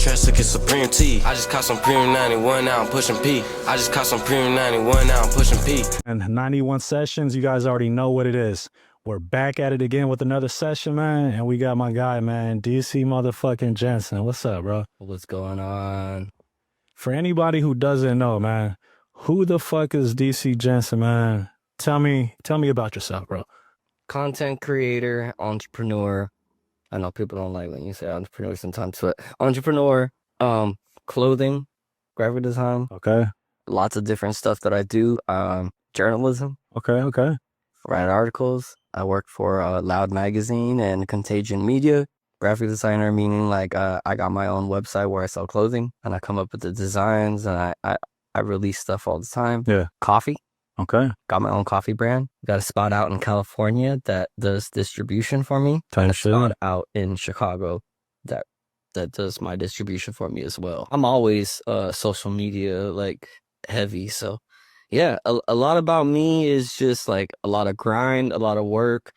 Trust took it Supreme T. I just caught some Premium 91, now I'm pushing P. I just caught some Premium 91, now I'm pushing P. And 91 sessions, you guys already know what it is. We're back at it again with another session, man. And we got my guy, man, DC motherfucking Jensen. What's up, bro? What's going on? For anybody who doesn't know, man, who the fuck is DC Jensen, man? Tell me about yourself, bro. Content creator, entrepreneur. I know people don't like when you say entrepreneur sometimes, but entrepreneur, clothing, graphic design. Okay. Lots of different stuff that I do. Journalism. Okay. Write articles. I work for Loud Magazine and Contagion Media. Graphic designer, meaning like I got my own website where I sell clothing and I come up with the designs and I release stuff all the time. Yeah. Coffee. Okay. Got my own coffee brand. Got a spot out in California that does distribution for me. Type a shit. spot out in Chicago that does my distribution for me as well. I'm always social media like heavy, so yeah. A lot about me is just like a lot of grind, a lot of work,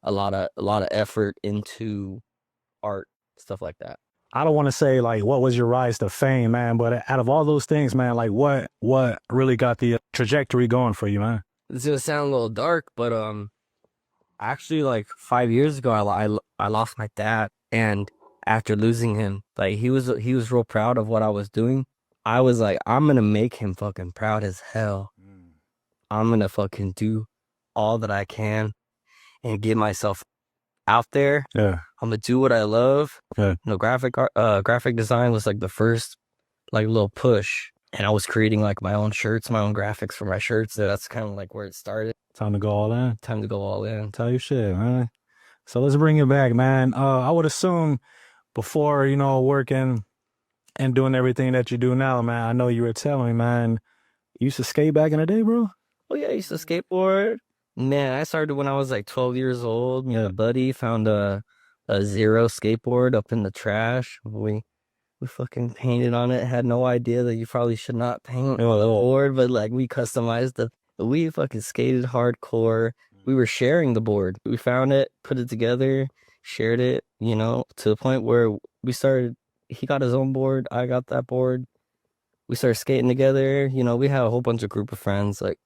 a lot of effort into art, stuff like that. I don't want to say like what was your rise to fame, man, but out of all those things, man, like what really got the trajectory going for you, man? It's gonna sound a little dark, but actually like 5 years ago I lost my dad, and after losing him, like he was real proud of what I was doing. I was like, I'm gonna make him fucking proud as hell. I'm gonna fucking do all that I can and get myself out there. Yeah. I'm gonna do what I love. Yeah. You know, graphic design was like the first like little push, and I was creating like my own shirts, my own graphics for my shirts. So that's kind of like where it started. Time to go all in. Time to go all in. Tell you shit, man. So let's bring it back, man. I would assume before, you know, working and doing everything that you do now, man, I know you were telling me, man, you used to skate back in the day, bro? Oh yeah, I used to skateboard. Man, I started when I was like 12 years old. Me and a buddy found a Zero skateboard up in the trash. We fucking painted on it. Had no idea that you probably should not paint a board, but like we customized we fucking skated hardcore. We were sharing the board. We found it, put it together, shared it, you know, to the point where we started. He got his own board. I got that board. We started skating together. You know, we had a whole bunch of group of friends, like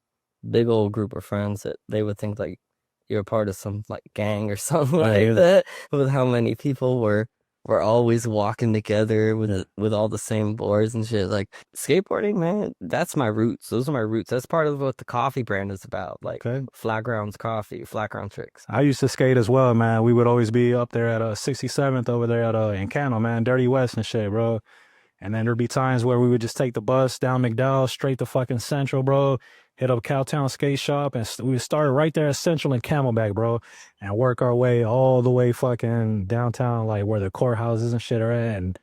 big old group of friends that they would think like you're a part of some like gang or something like that. With how many people were always walking together with all the same boards and shit. Like skateboarding, man, that's my roots. Those are my roots. That's part of what the coffee brand is about. Like Flat Grounds Coffee, Flat Ground Tricks. I used to skate as well, man. We would always be up there at 67th over there at in Cano, man, Dirty West and shit, bro. And then there'd be times where we would just take the bus down McDowell straight to fucking Central, bro. Hit up Cowtown Skate Shop, and we started right there at Central and Camelback, bro, and work our way all the way fucking downtown, like where the courthouses and shit are at, and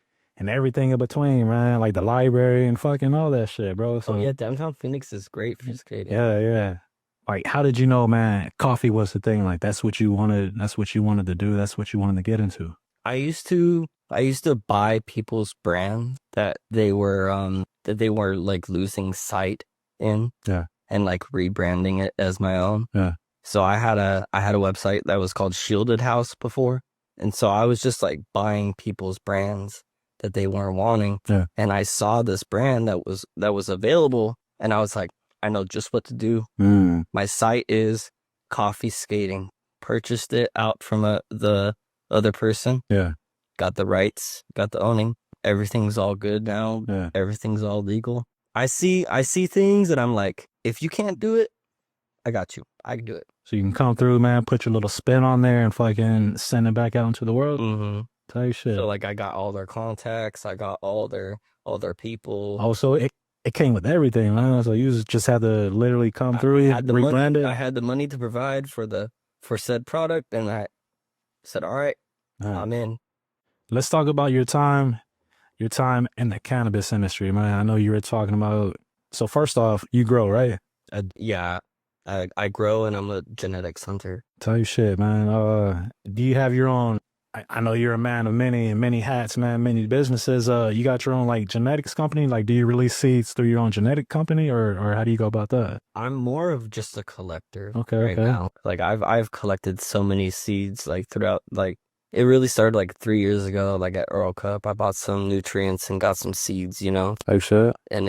everything in between, man, like the library and fucking all that shit, bro. So yeah, downtown Phoenix is great for skating. Yeah. Like, how did you know, man, coffee was the thing? Like, that's what you wanted to do. That's what you wanted to get into. I used to buy people's brands that they were like losing sight in. Yeah. And like rebranding it as my own. Yeah. So I had a website that was called Shielded House before. And so I was just like buying people's brands that they weren't wanting. Yeah. And I saw this brand that was available, and I was like, I know just what to do. My site is Coffee Skating. Purchased it out from the other person. Yeah. Got the rights, got the owning. Everything's all good now. Yeah. Everything's all legal. I see things and I'm like, if you can't do it, I got you. I can do it. So you can come through, man, put your little spin on there and fucking send it back out into the world. Mm-hmm. Tell you shit. So like I got all their contacts, I got all their people. Oh, so it came with everything, man. So you just had to literally come through it, rebrand it. I had the money to provide for said product, and I said, all right, I'm in. Let's talk about your time in the cannabis industry, man. I know you were talking about. So first off, you grow, right? Yeah, I grow, and I'm a genetics hunter. Tell you shit, man. Do you have your own? I know you're a man of many hats, man, many businesses. You got your own like genetics company? Like, do you release seeds through your own genetic company, or how do you go about that? I'm more of just a collector. Okay. Now. Like I've collected so many seeds like throughout like It really started like 3 years ago, like at Earl Cup. I bought some nutrients and got some seeds, Oh shit. and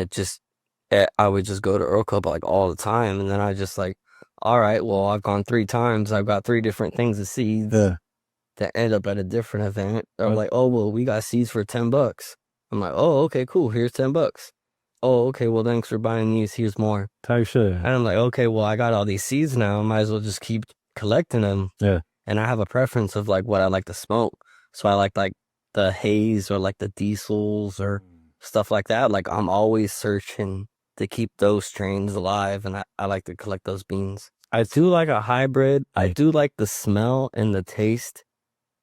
I would just go to Earl Cup like all the time. And then I just like, all right, well, I've gone 3 times. I've got 3 different things of seeds Yeah. that end up at a different event. They're What? like, oh, well, we got seeds for $10. I'm like, oh, okay, cool. Here's $10. Oh, okay, well, thanks for buying these. Here's more. Type shit. And I'm like, okay, well, I got all these seeds now. I might as well just keep collecting them. Yeah. And I have a preference of like what I like to smoke. So I like the haze or like the diesels or stuff like that. Like I'm always searching to keep those strains alive, and I like to collect those beans. I do like a hybrid. I do like the smell and the taste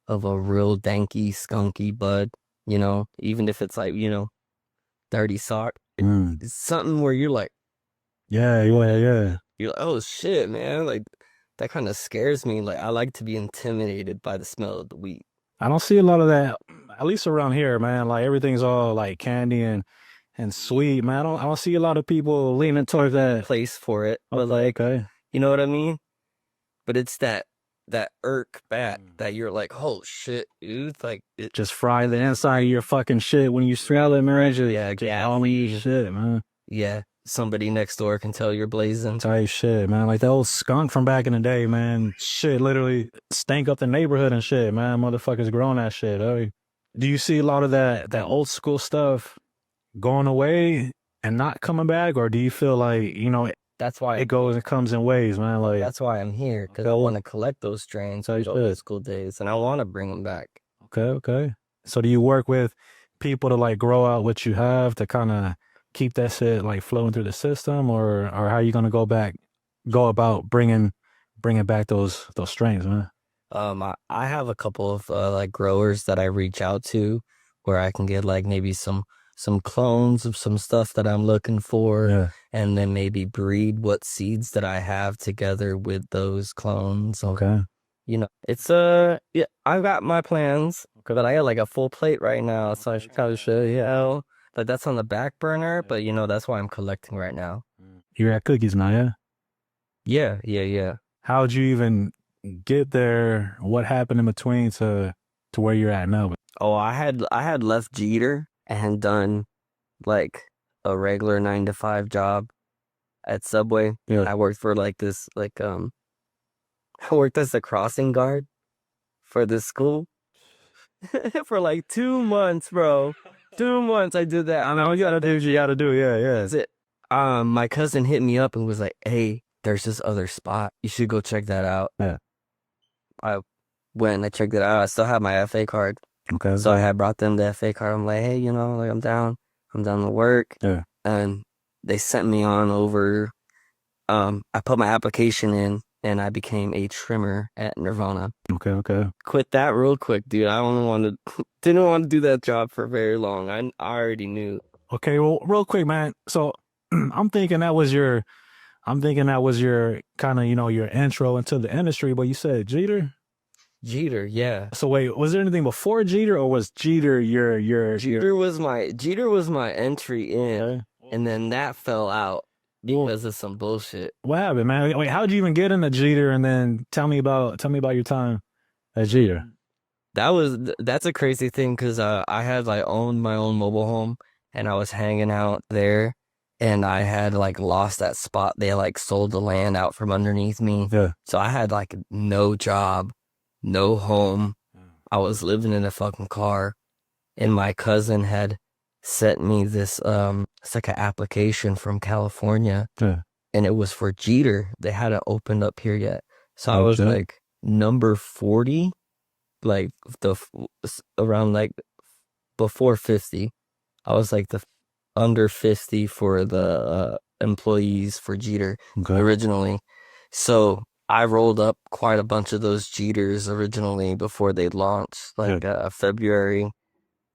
of a real danky, skunky bud, even if it's like, dirty sock. It's something where you're like, Yeah. you're like, oh shit, man. Like that kind of scares me. Like I like to be intimidated by the smell of the weed. I don't see a lot of that, at least around here, man. Like everything's all like candy and sweet, man. I don't see a lot of people leaning towards that. Place for it, but like, Okay. you know what I mean? But it's that irk bat that you're like, oh shit, dude. Like it, Just fry the inside of your fucking shit when you smell it, man. yeah, Just all me shit, man. yeah. Somebody next door can tell you're blazing. Type shit, man. Like the old skunk from back in the day, man. Shit literally stank up the neighborhood and shit, man. Motherfuckers growing that shit. Do you see a lot of that old school stuff going away and not coming back, or do you feel like That's why it goes and comes in waves, man? Like That's why I'm here, because I want to collect those strains from the old school days, and I want to bring them back. okay. So do you work with people to like grow out what you have to kind of keep that shit like flowing through the system, or how are you gonna go about bringing back those strains, man? I have a couple of like growers that I reach out to, where I can get like maybe some clones of some stuff that I'm looking for, Yeah. and then maybe breed what seeds that I have together with those clones. Okay. It's yeah, I've got my plans, but I got like a full plate right now, so I should kind of show you. Like that's on the back burner, but that's why I'm collecting right now. You're at Cookies now, yeah? Yeah. How'd you even get there? What happened in between to where you're at now? Oh, I had left Jeter and done like a regular 9 to 5 job at Subway. Yeah. I worked for like this I worked as a crossing guard for this school for like 2 months, bro. 2 months I did that. I know you gotta do what you gotta do. Yeah. That's it. My cousin hit me up and was like, "Hey, there's this other spot. You should go check that out." Yeah. I went and I checked it out. I still have my FA card. Okay. So I had brought them the FA card. I'm like, hey, like I'm down to work. Yeah. And they sent me on over. I put my application in and I became a trimmer at Nirvana. Okay. Quit that real quick, dude. Didn't want to do that job for very long. I already knew. Okay, well, real quick, man. So I'm thinking that was your kind of, your intro into the industry, but you said Jeter? Jeter, yeah. So wait, was there anything before Jeter, or was Jeter your Jeter was my entry in, and then that fell out because of some bullshit. What happened, man? Wait, how'd you even get into Jeter? And then tell me about your time at Jeter. That's a crazy thing, because I had like owned my own mobile home, and I was hanging out there, and I had like lost that spot. They like sold the land out from underneath me. Yeah. So I had like no job, no home. I was living in a fucking car, and my cousin had sent me this it's like an application from California. Yeah. And it was for Jeter. They hadn't opened up here yet. So I Oh, was shit. like number 40, like around like before 50. I was like the under 50 for the employees for Jeter originally. So I rolled up quite a bunch of those Jeters originally before they launched, like February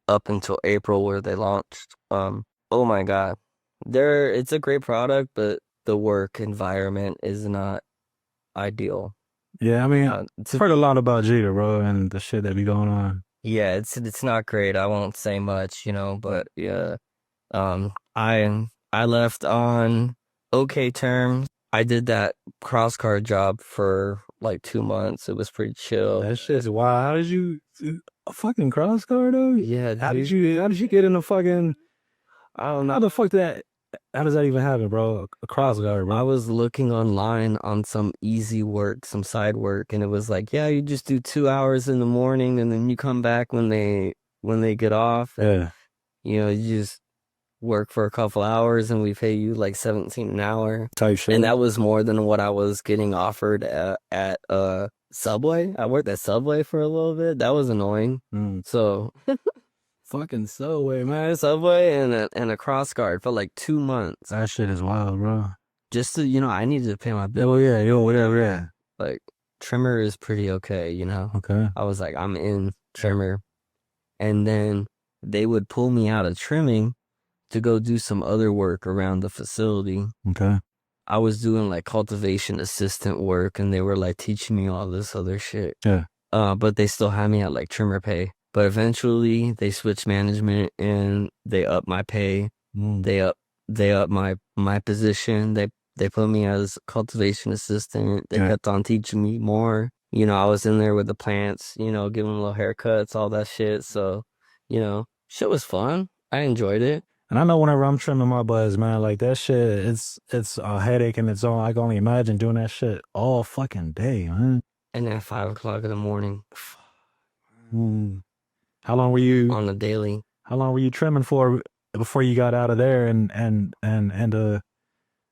up until April where they launched. Oh my God. It's a great product, but the work environment is not ideal. Yeah, I mean, I've heard a lot about Jeter, bro, and the shit that be going on. Yeah, it's not great. I won't say much, but yeah. I left on okay terms. I did that cross card job for like 2 months. It was pretty chill. That shit's wild. How did you a fucking cross guard though? Yeah, How did dude. you get in the fucking? I don't How know. the fuck that? How does that even happen, bro? A cross guard, I bro. was looking online on some easy work, some side work, and it was like, yeah, you just do 2 hours in the morning, and then you come back when they get off, and Yeah, you just work for a couple hours, and we pay you like 17 an hour, type shit. and that was more than what I was getting offered at Subway. I worked at Subway for a little bit. That was annoying. So Fucking Subway, man. Subway and a cross guard for like 2 months. That shit is wild, bro. Just to, I needed to pay my bill. Oh yeah, yo, whatever. Yeah. Like trimmer is pretty okay, Okay. I was like, I'm in trimmer. And then they would pull me out of trimming to go do some other work around the facility. Okay. I was doing like cultivation assistant work, and they were like teaching me all this other shit. Yeah. But they still had me at like trimmer pay. But eventually they switched management and they upped my pay. They up my position. They put me as cultivation assistant. They kept on teaching me more. I was in there with the plants, giving them little haircuts, all that shit. So, shit was fun. I enjoyed it. And I know whenever I'm trimming my buds, man, like that shit, it's a headache in its own. I can only imagine doing that shit all fucking day, man. And at 5 o'clock in the morning. How long were you on the daily? How long were you trimming for before you got out of there and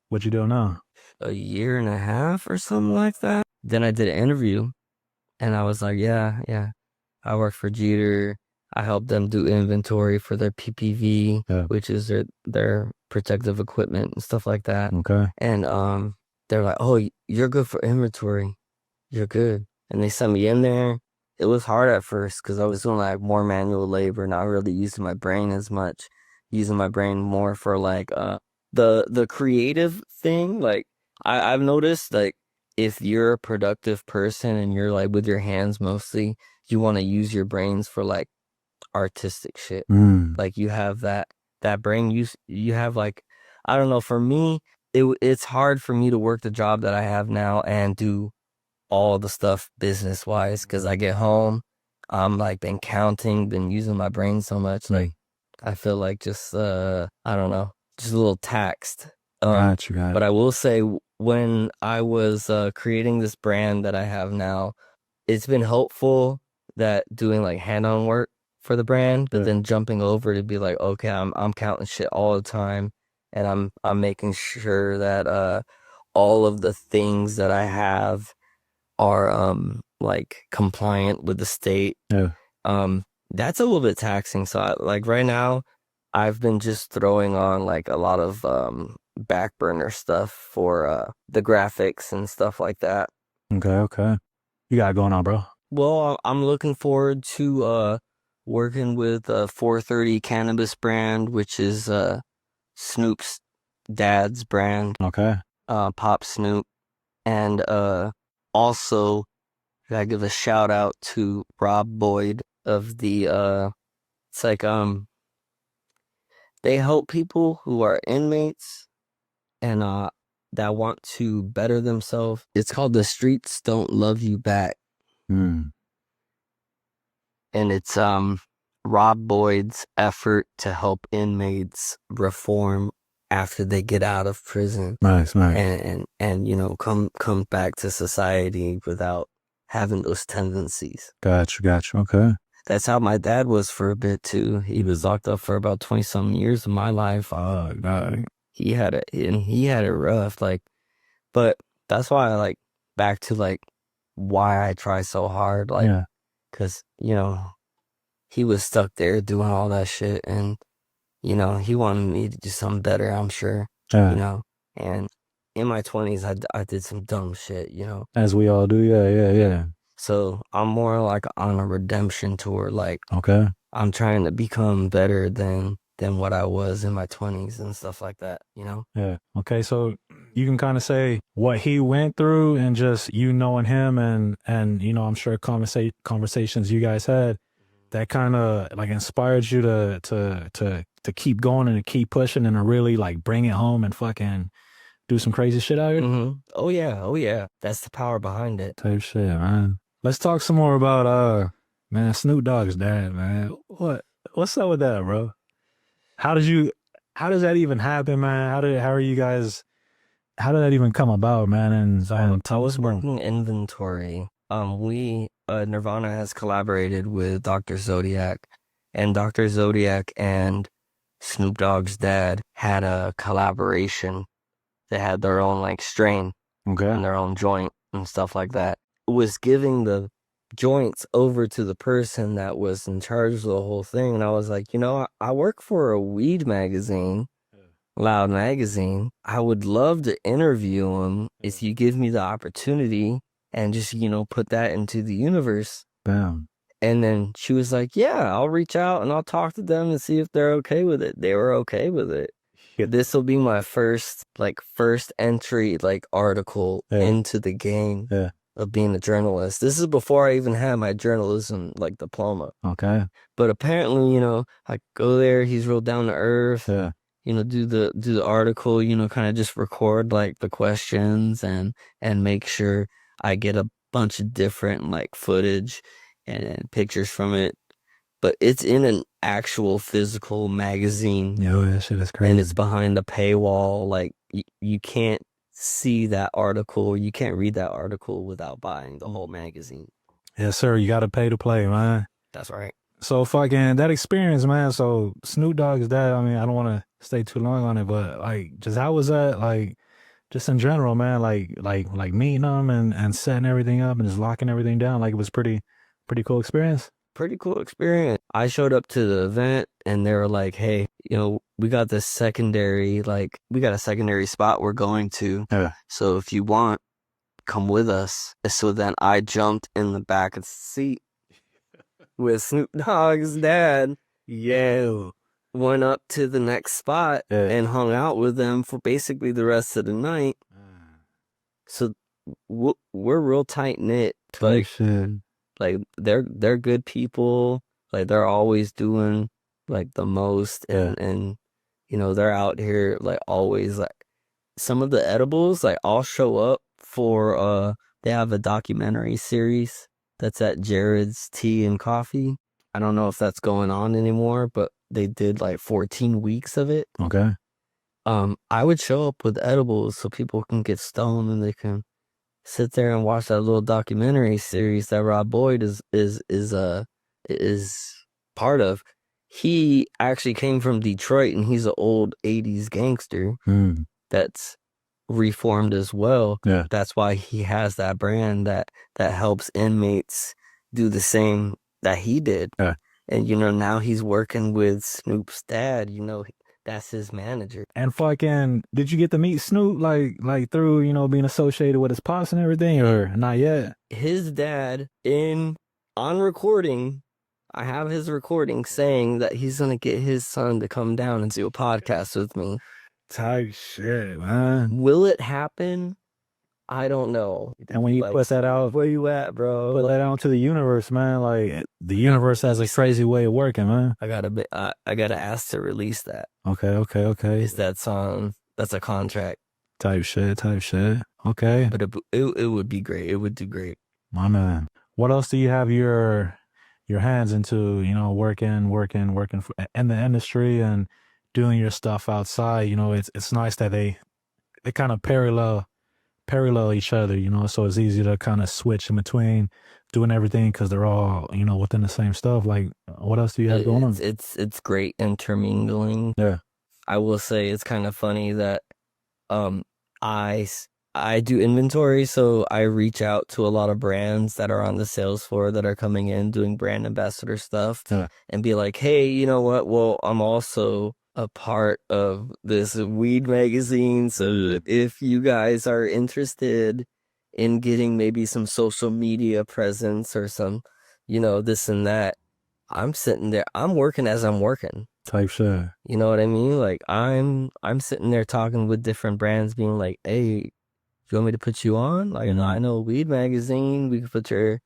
what you doing now? A year and a half or something like that. Then I did an interview, and I was like, yeah, I work for Jeter. I help them do inventory for their PPV, which is their protective equipment and stuff like that. Okay. And they're like, oh, you're good for inventory. You're good. And they sent me in there. It was hard at first because I was doing like more manual labor, not really using my brain as much, using my brain more for like the creative thing. Like I've noticed, like, if you're a productive person and you're like with your hands mostly, you want to use your brains for like artistic shit. Like you have that brain you have, like, I don't know, for me it's hard for me to work the job that I have now and do all the stuff business wise, because I get home, I'm like been using my brain so much, like I feel like just I don't know, just a little taxed. Got you. But I will say, when I was creating this brand that I have now, it's been helpful that doing like hand-on work for the brand, but then jumping over to be like, okay, I'm counting shit all the time, and I'm making sure that all of the things that I have are like compliant with the state. That's a little bit taxing. So like right now, I've been just throwing on like a lot of back burner stuff for the graphics and stuff like that. Okay. You got it going on, bro? Well, I'm looking forward to working with 430 Cannabis brand, which is Snoop's dad's brand. Okay. Pop Snoop. And also, I give a shout out to Rob Boyd of the it's like they help people who are inmates and that want to better themselves. It's called The Streets Don't Love You Back. And it's Rob Boyd's effort to help inmates reform after they get out of prison. Nice. And come back to society without having those tendencies. Gotcha. Okay. That's how my dad was for a bit too. He was locked up for about 20-something years of my life. He had it rough. Like, but that's why I like back to like why I try so hard. Like, because he was stuck there doing all that shit, and he wanted me to do something better, I'm sure. And in my 20s, I did some dumb shit. As we all do. Yeah. So I'm more like on a redemption tour. Like, okay, I'm trying to become better than what I was in my 20s and stuff like that, Yeah. Okay, so you can kind of say what he went through and just knowing him and I'm sure conversations you guys had that kind of like inspired you to keep going and to keep pushing and to really like bring it home and fucking do some crazy shit out here? Oh yeah. That's the power behind it. Type shit, man. Let's talk some more about man, Snoop Dogg's dad, man. What's up with that, bro? How does that even happen, man? How did that even come about, man? And I was working inventory. Nirvana has collaborated with Dr. Zodiac, and Dr. Zodiac and Snoop Dogg's dad had a collaboration. They had their own like strain okay. and their own joint and stuff like that. It was giving the joints over to the person that was in charge of the whole thing. And I was like, I work for a weed magazine, Loud Magazine. I would love to interview him if you give me the opportunity and just, put that into the universe. Bam. And then she was like, yeah, I'll reach out and I'll talk to them and see if they're okay with it. They were okay with it. Yeah. This will be my first entry, article into the game of being a journalist. This is before I even had my journalism, diploma. Okay. But apparently, I go there, he's real down to earth. Yeah. Do the article, kind of just record the questions and make sure I get a bunch of different footage and pictures from it. But it's in an actual physical magazine. Yo, that shit is crazy. And it's behind a paywall. You can't see that article. You can't read that article without buying the whole magazine. Yes, sir. You got to pay to play, man. That's right. So fucking that experience, man. So Snoop Dogg's dad, I mean, I don't want to stay too long on it, but just how was that, just in general, man, like meeting them and setting everything up and just locking everything down. It was pretty cool experience. Pretty cool experience. I showed up to the event and they were like, hey, we got this secondary, we got a secondary spot we're going to. Yeah. So if you want, come with us. So then I jumped in the back of the seat with Snoop Dogg's dad. Yeah. Went up to the next spot and hung out with them for basically the rest of the night. So we're real tight knit. They're good people. They're always doing the most and they're out here always some of the edibles I'll show up for they have a documentary series that's at Jared's Tea and Coffee. I don't know if that's going on anymore, but they did 14 weeks of it. Okay. I would show up with edibles so people can get stoned and they can sit there and watch that little documentary series that Rob Boyd is part of. He actually came from Detroit and he's an old 80s gangster that's reformed as well. Yeah. That's why he has that brand that helps inmates do the same that he did. Yeah. And now he's working with Snoop's dad, that's his manager. And fucking, did you get to meet Snoop through, being associated with his pops and everything, or not yet? His dad on recording, I have his recording saying that he's gonna get his son to come down and do a podcast with me. Type shit, man. Will it happen? I don't know. And when you put that out, where you at, bro? Put that out to the universe, man. The universe has a crazy way of working, man. I gotta ask to release that. Okay. Is that song? That's a contract. Type shit. Okay. But it would be great. It would do great. My man. What else do you have your hands into? Working in the industry and doing your stuff outside. It's nice that they kind of parallel each other, so it's easy to kind of switch in between doing everything because they're all, within the same stuff. What else do you have going on? It's great intermingling. Yeah. I will say it's kind of funny that I do inventory, so I reach out to a lot of brands that are on the sales floor that are coming in doing brand ambassador stuff and be like, hey, you know what? Well, I'm also a part of this weed magazine, so if you guys are interested in getting maybe some social media presence or some, this and that, I'm sitting there, I'm working as I'm working. Type shit. You know what I mean? I'm sitting there talking with different brands, being like, hey, you want me to put you on? I know weed magazine, we can put your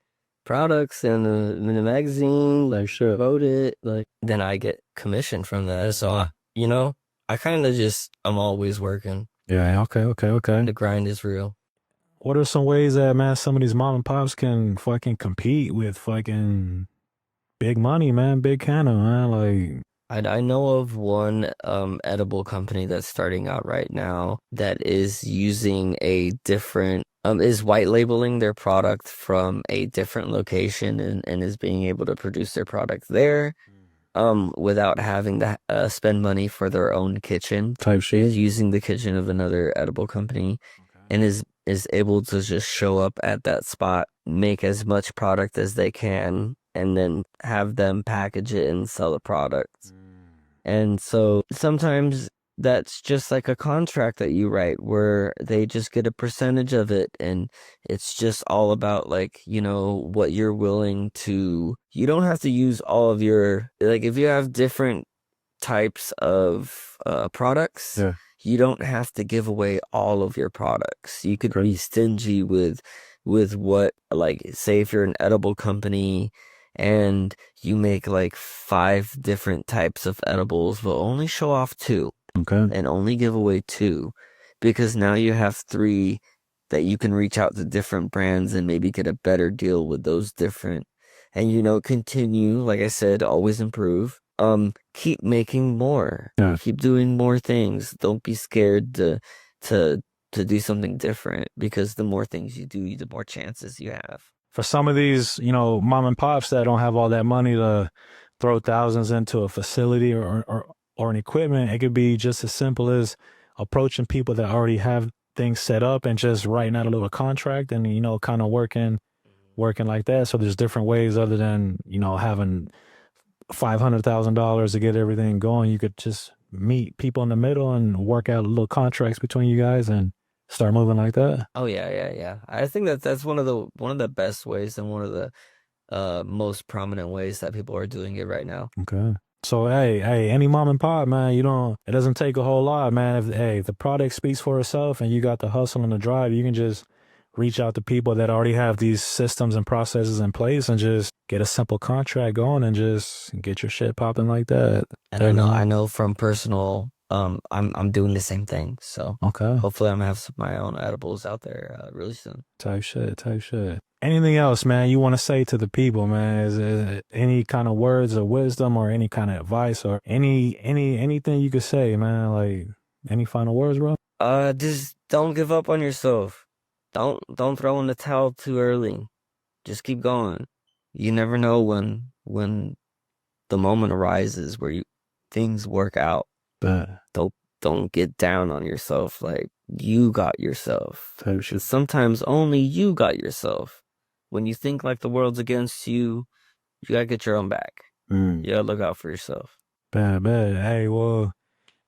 products in the magazine, vote it, then I get commission from that. So I kind of I'm always working. Yeah, okay. The grind is real. What are some ways that, man, some of these mom and pops can fucking compete with fucking big money, man, big canna, man? Like, I know of one edible company that's starting out right now that is using a different is white labeling their product from a different location and is being able to produce their product there without having to spend money for their own kitchen. type She shit. is using the kitchen of another edible company and is able to just show up at that spot, make as much product as they can, and then have them package it and sell the product. And so sometimes that's just like a contract that you write where they just get a percentage of it. And it's just all about like, you know, what you're willing to, you don't have to use all of your, like if you have different types of products, Yeah. you don't have to give away all of your products. You could Okay. be stingy with what, like say if you're an edible company and you make like 5 different types of edibles, but only show off 2 Okay. and only give away 2 because now you have 3 that you can reach out to different brands and maybe get a better deal with those different and you know continue, like I said, always improve. Keep making more. Yeah. Keep doing more things. Don't be scared to to do something different because the more things you do, the more chances you have. For some of these, you know, mom and pops that don't have all that money to throw thousands into a facility or an equipment, it could be just as simple as approaching people that already have things set up and just writing out a little contract and, you know, kind of working like that. So there's different ways other than, you know, having $500,000 to get everything going. You could just meet people in the middle and work out little contracts between you guys and start moving like that. Oh yeah. I think that's one of the best ways and one of the most prominent ways that people are doing it right now. Okay. So hey, any mom and pop, man, you don't. It doesn't take a whole lot, man. If the product speaks for itself and you got the hustle and the drive, you can just reach out to people that already have these systems and processes in place and just get a simple contract going and just get your shit popping like that. And I know from personal I'm doing the same thing. So Okay. hopefully I'm gonna have some of my own edibles out there really soon. Type shit. Anything else, man, you want to say to the people, man? Is it any kind of words of wisdom or any kind of advice or anything you could say, man? Like any final words, bro? Just don't give up on yourself. Don't throw in the towel too early. Just keep going. You never know when the moment arises where things work out. But Don't get down on yourself. Like you got yourself. type shit. Sometimes only you got yourself. When you think like the world's against you, you gotta get your own back. You gotta look out for yourself. Bad. Hey, well,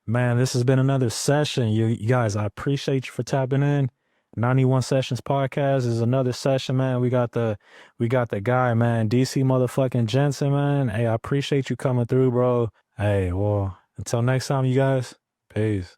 man, this has been another session. You guys, I appreciate you for tapping in. 91 Sessions Podcast is another session, man. We got the guy, man, DC motherfucking Jensen, man. Hey, I appreciate you coming through, bro. Hey, well, until next time, you guys. Peace.